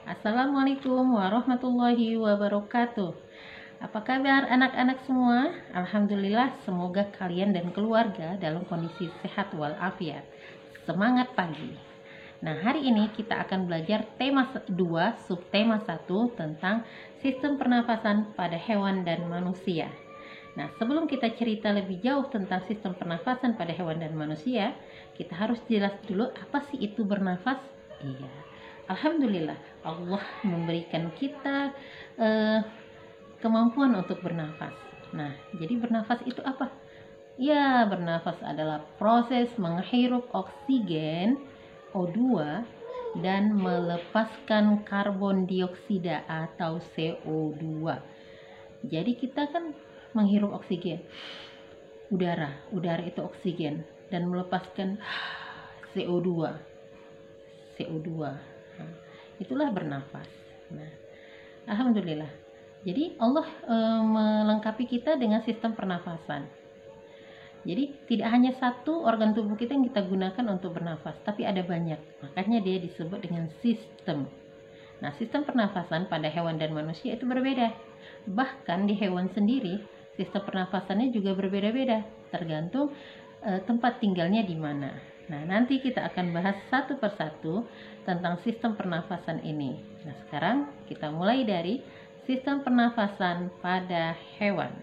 Assalamualaikum warahmatullahi wabarakatuh. Apa kabar anak-anak semua? Alhamdulillah, semoga kalian dan keluarga dalam kondisi sehat walafiat. Semangat pagi. Nah, hari ini kita akan belajar tema 2, subtema 1 tentang sistem pernafasan pada hewan dan manusia. Nah, sebelum kita cerita lebih jauh tentang sistem pernafasan pada hewan dan manusia, kita harus jelas dulu apa sih itu bernafas. Iya, Alhamdulillah Allah memberikan kita kemampuan untuk bernafas. Nah, jadi bernafas itu apa? Ya, bernafas adalah proses menghirup oksigen O2 dan melepaskan karbon dioksida atau CO2. Jadi kita kan menghirup oksigen, udara itu oksigen, dan melepaskan CO2. Nah, itulah bernafas. Nah, alhamdulillah. Jadi Allah melengkapi kita dengan sistem pernafasan. Jadi tidak hanya satu organ tubuh kita yang kita gunakan untuk bernafas, tapi ada banyak. Makanya dia disebut dengan sistem. Nah, sistem pernafasan pada hewan dan manusia itu berbeda. Bahkan di hewan sendiri, sistem pernafasannya juga berbeda-beda, tergantung tempat tinggalnya di mana. Nah, nanti kita akan bahas satu persatu tentang sistem pernafasan ini. Nah, sekarang kita mulai dari sistem pernafasan pada hewan.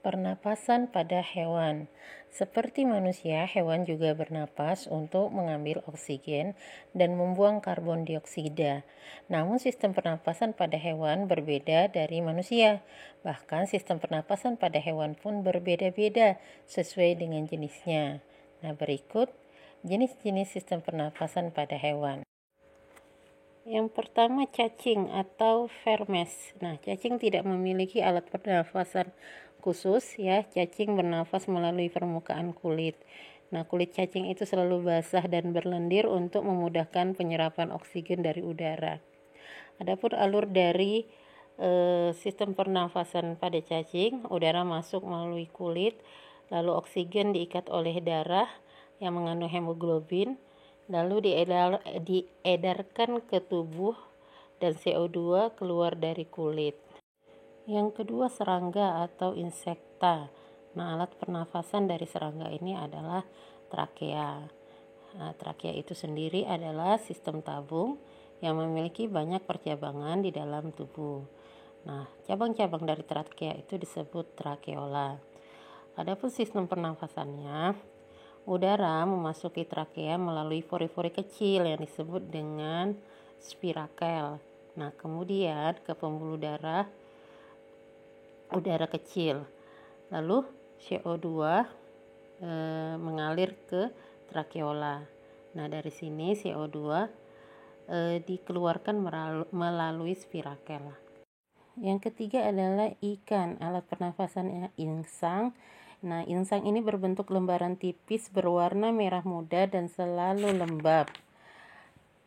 Pernapasan pada hewan. Seperti manusia, hewan juga bernapas untuk mengambil oksigen dan membuang karbon dioksida. Namun sistem pernapasan pada hewan berbeda dari manusia. Bahkan sistem pernapasan pada hewan pun berbeda-beda sesuai dengan jenisnya. Nah, berikut jenis-jenis sistem pernapasan pada hewan. Yang pertama, cacing atau vermes. Nah, cacing tidak memiliki alat pernafasan khusus ya. Cacing bernafas melalui permukaan kulit. Nah, kulit cacing itu selalu basah dan berlendir untuk memudahkan penyerapan oksigen dari udara. Adapun alur dari sistem pernafasan pada cacing, udara masuk melalui kulit, lalu oksigen diikat oleh darah yang mengandung hemoglobin, lalu diedarkan ke tubuh dan CO2 keluar dari kulit. Yang kedua, serangga atau insekta. Nah, alat pernafasan dari serangga ini adalah trakea. Nah, trakea itu sendiri adalah sistem tabung yang memiliki banyak percabangan di dalam tubuh. Nah, cabang-cabang dari trakea itu disebut trakeola. Adapun sistem pernafasannya, udara memasuki trakea melalui pori-pori kecil yang disebut dengan spirakel. Nah, kemudian ke pembuluh darah udara kecil. Lalu CO2 mengalir ke trakeola. Nah, dari sini CO2 dikeluarkan melalui spirakel. Yang ketiga adalah ikan. Alat pernafasannya insang. Nah, insang ini berbentuk lembaran tipis berwarna merah muda dan selalu lembab.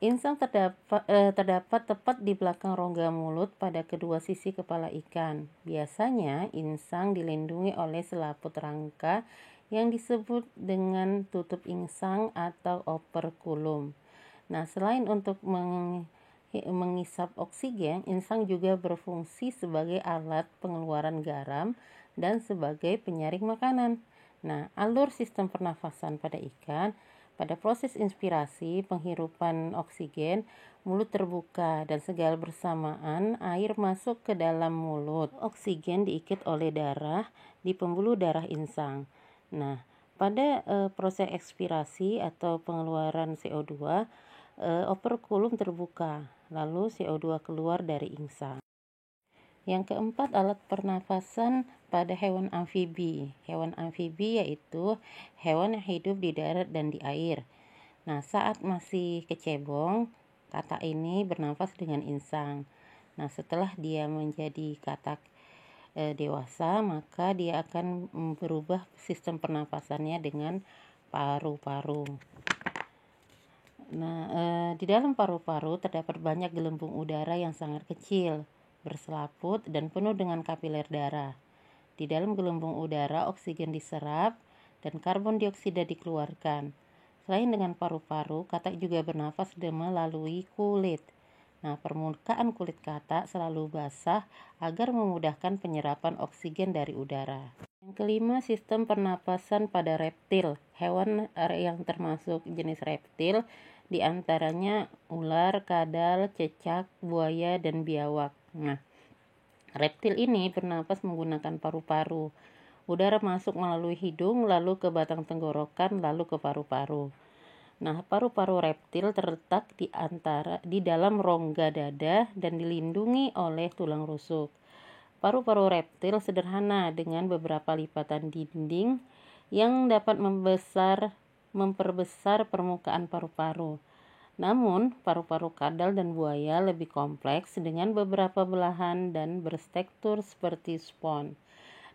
Insang terdapat tepat di belakang rongga mulut pada kedua sisi kepala ikan. Biasanya insang dilindungi oleh selaput rangka yang disebut dengan tutup insang atau operculum. Nah, selain untuk mengisap oksigen, insang juga berfungsi sebagai alat pengeluaran garam dan sebagai penyaring makanan. Nah, alur sistem pernafasan pada ikan, pada proses inspirasi, penghirupan oksigen, mulut terbuka dan segala bersamaan air masuk ke dalam mulut. Oksigen diikat oleh darah di pembuluh darah insang. Nah, pada proses ekspirasi atau pengeluaran CO2, operculum terbuka, lalu CO2 keluar dari insang. Yang keempat, alat pernafasan pada hewan amfibi. Hewan amfibi yaitu hewan yang hidup di darat dan di air. Nah, saat masih kecebong, katak ini bernafas dengan insang. Nah, setelah dia menjadi katak dewasa, maka dia akan berubah sistem pernafasannya dengan paru-paru. Nah, di dalam paru-paru terdapat banyak gelembung udara yang sangat kecil, berselaput dan penuh dengan kapiler darah. Di dalam gelembung udara, oksigen diserap dan karbon dioksida dikeluarkan. Selain dengan paru-paru, katak juga bernafas melalui kulit. Nah, permukaan kulit katak selalu basah agar memudahkan penyerapan oksigen dari udara. Yang kelima, sistem pernapasan pada reptil. Hewan yang termasuk jenis reptil diantaranya ular, kadal, cecak, buaya, dan biawak. Nah, reptil ini bernapas menggunakan paru-paru. Udara masuk melalui hidung, lalu ke batang tenggorokan, lalu ke paru-paru. Nah, paru-paru reptil terletak di dalam rongga dada dan dilindungi oleh tulang rusuk. Paru-paru reptil sederhana dengan beberapa lipatan dinding yang dapat memperbesar permukaan paru-paru. Namun, paru-paru kadal dan buaya lebih kompleks dengan beberapa belahan dan berstruktur seperti spons.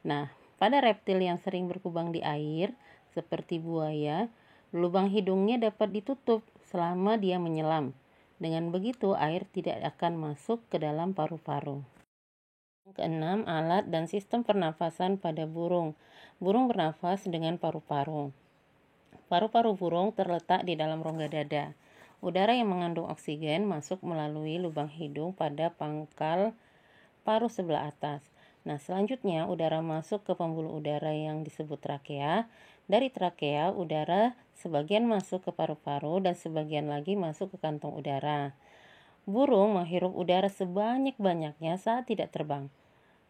Nah, pada reptil yang sering berkubang di air, seperti buaya, lubang hidungnya dapat ditutup selama dia menyelam. Dengan begitu, air tidak akan masuk ke dalam paru-paru. Yang keenam, alat dan sistem pernafasan pada burung. Burung bernafas dengan paru-paru. Paru-paru burung terletak di dalam rongga dada. Udara yang mengandung oksigen masuk melalui lubang hidung pada pangkal paru sebelah atas. Nah, selanjutnya udara masuk ke pembuluh udara yang disebut trakea. Dari trakea, udara sebagian masuk ke paru-paru dan sebagian lagi masuk ke kantong udara. Burung menghirup udara sebanyak-banyaknya saat tidak terbang.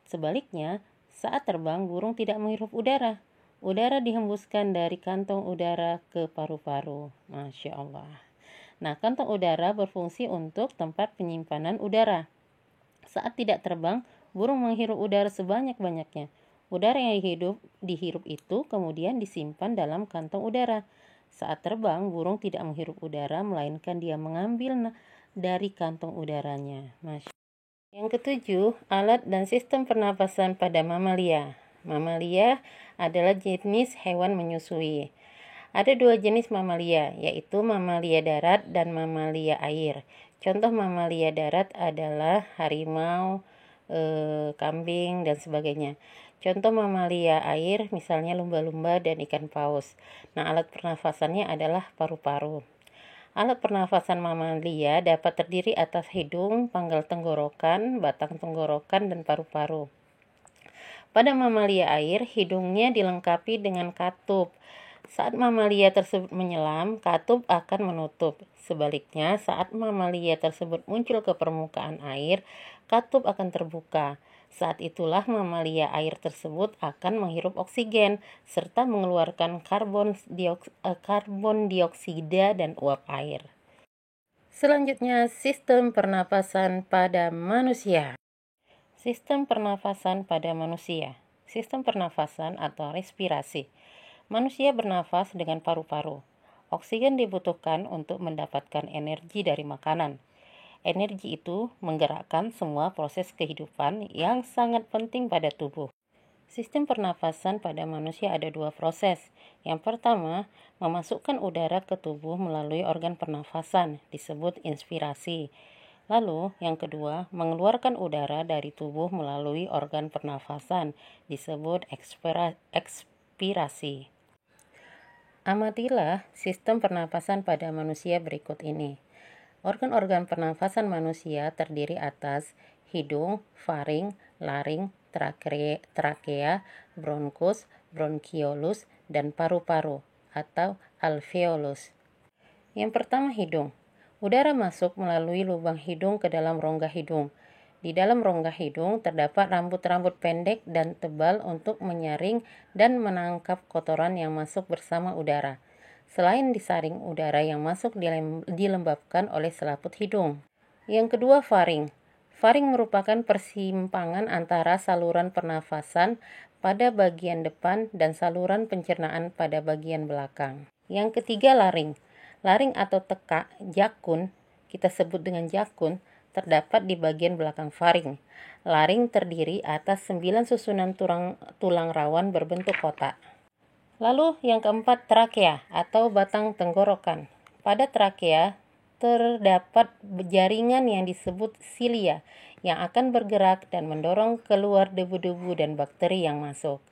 Sebaliknya, saat terbang, burung tidak menghirup udara. Udara dihembuskan dari kantong udara ke paru-paru. Masya Allah. Nah, kantong udara berfungsi untuk tempat penyimpanan udara. Saat tidak terbang, burung menghirup udara sebanyak-banyaknya. Udara yang dihirup itu kemudian disimpan dalam kantong udara. Saat terbang, burung tidak menghirup udara, melainkan dia mengambil dari kantong udaranya. Yang ketujuh, alat dan sistem pernapasan pada mamalia. Mamalia adalah jenis hewan menyusui. Ada dua jenis mamalia, yaitu mamalia darat dan mamalia air. Contoh mamalia darat adalah harimau, kambing, dan sebagainya. Contoh mamalia air misalnya lumba-lumba dan ikan paus. Nah, alat pernafasannya adalah paru-paru. Alat pernafasan mamalia dapat terdiri atas hidung, pangkal tenggorokan, batang tenggorokan, dan paru-paru. Pada mamalia air, hidungnya dilengkapi dengan katup. Saat mamalia tersebut menyelam, katup akan menutup. Sebaliknya, saat mamalia tersebut muncul ke permukaan air, katup akan terbuka. Saat itulah mamalia air tersebut akan menghirup oksigen serta mengeluarkan karbon dioksida dan uap air. Selanjutnya, sistem pernapasan pada manusia. Sistem pernafasan pada manusia. Sistem pernafasan atau respirasi. Manusia bernafas dengan paru-paru. Oksigen dibutuhkan untuk mendapatkan energi dari makanan. Energi itu menggerakkan semua proses kehidupan yang sangat penting pada tubuh. Sistem pernafasan pada manusia ada dua proses. Yang pertama, memasukkan udara ke tubuh melalui organ pernafasan, disebut inspirasi. Lalu, yang kedua, mengeluarkan udara dari tubuh melalui organ pernafasan, disebut ekspirasi. Amatilah sistem pernafasan pada manusia berikut ini. Organ-organ pernafasan manusia terdiri atas hidung, faring, laring, trakea, bronkus, bronkiolus, dan paru-paru atau alveolus. Yang pertama, hidung. Udara masuk melalui lubang hidung ke dalam rongga hidung. Di dalam rongga hidung terdapat rambut-rambut pendek dan tebal untuk menyaring dan menangkap kotoran yang masuk bersama udara. Selain disaring, udara yang masuk dilembabkan oleh selaput hidung. Yang kedua, faring. Faring merupakan persimpangan antara saluran pernafasan pada bagian depan dan saluran pencernaan pada bagian belakang. Yang ketiga, laring. Laring atau tekak, jakun, kita sebut dengan jakun, terdapat di bagian belakang faring. Laring terdiri atas 9 susunan tulang rawan berbentuk kotak. Lalu yang keempat, trakea atau batang tenggorokan. Pada trakea terdapat jaringan yang disebut silia yang akan bergerak dan mendorong keluar debu-debu dan bakteri yang masuk.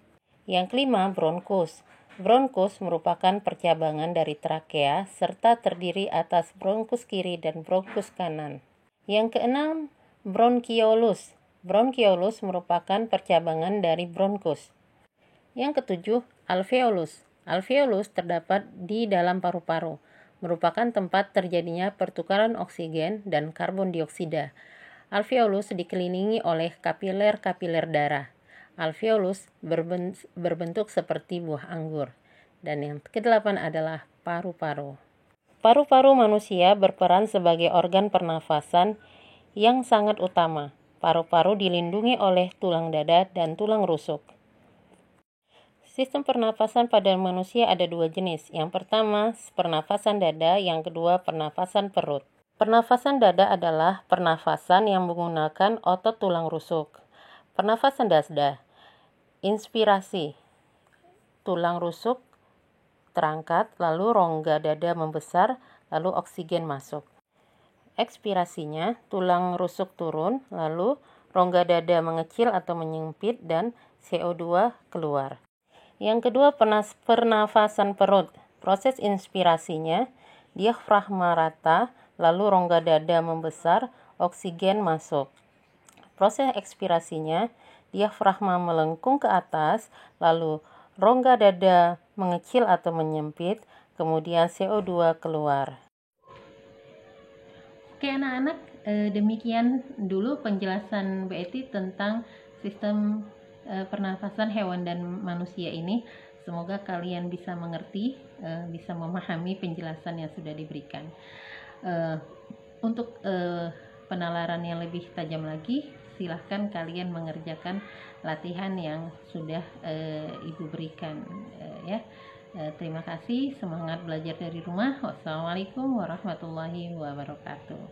Yang kelima, bronkus. Bronkus merupakan percabangan dari trakea serta terdiri atas bronkus kiri dan bronkus kanan. Yang keenam, bronkiolus. Bronkiolus merupakan percabangan dari bronkus. Yang ketujuh, alveolus. Alveolus terdapat di dalam paru-paru, merupakan tempat terjadinya pertukaran oksigen dan karbon dioksida. Alveolus dikelilingi oleh kapiler-kapiler darah. Alveolus berbentuk seperti buah anggur. Dan yang kedelapan adalah paru-paru. Paru-paru manusia berperan sebagai organ pernafasan yang sangat utama. Paru-paru dilindungi oleh tulang dada dan tulang rusuk. Sistem pernafasan pada manusia ada dua jenis. Yang pertama, pernafasan dada, yang kedua, pernafasan perut. Pernafasan dada adalah pernafasan yang menggunakan otot tulang rusuk. Pernafasan dada, inspirasi, tulang rusuk terangkat, lalu rongga dada membesar, lalu oksigen masuk. Ekspirasinya, tulang rusuk turun, lalu rongga dada mengecil atau menyempit dan CO2 keluar. Yang kedua, pernafasan perut. Proses inspirasinya, diafragma rata, lalu rongga dada membesar, oksigen masuk. Proses ekspirasinya, diafragma melengkung ke atas, lalu rongga dada mengecil atau menyempit, kemudian CO2 keluar. Oke anak-anak, demikian dulu penjelasan Bu Eti tentang sistem pernafasan hewan dan manusia ini. Semoga kalian bisa mengerti, bisa memahami penjelasan yang sudah diberikan. Untuk penalaran yang lebih tajam lagi, silahkan kalian mengerjakan latihan yang sudah Ibu berikan ya. Terima kasih, semangat belajar dari rumah. Wassalamualaikum warahmatullahi wabarakatuh.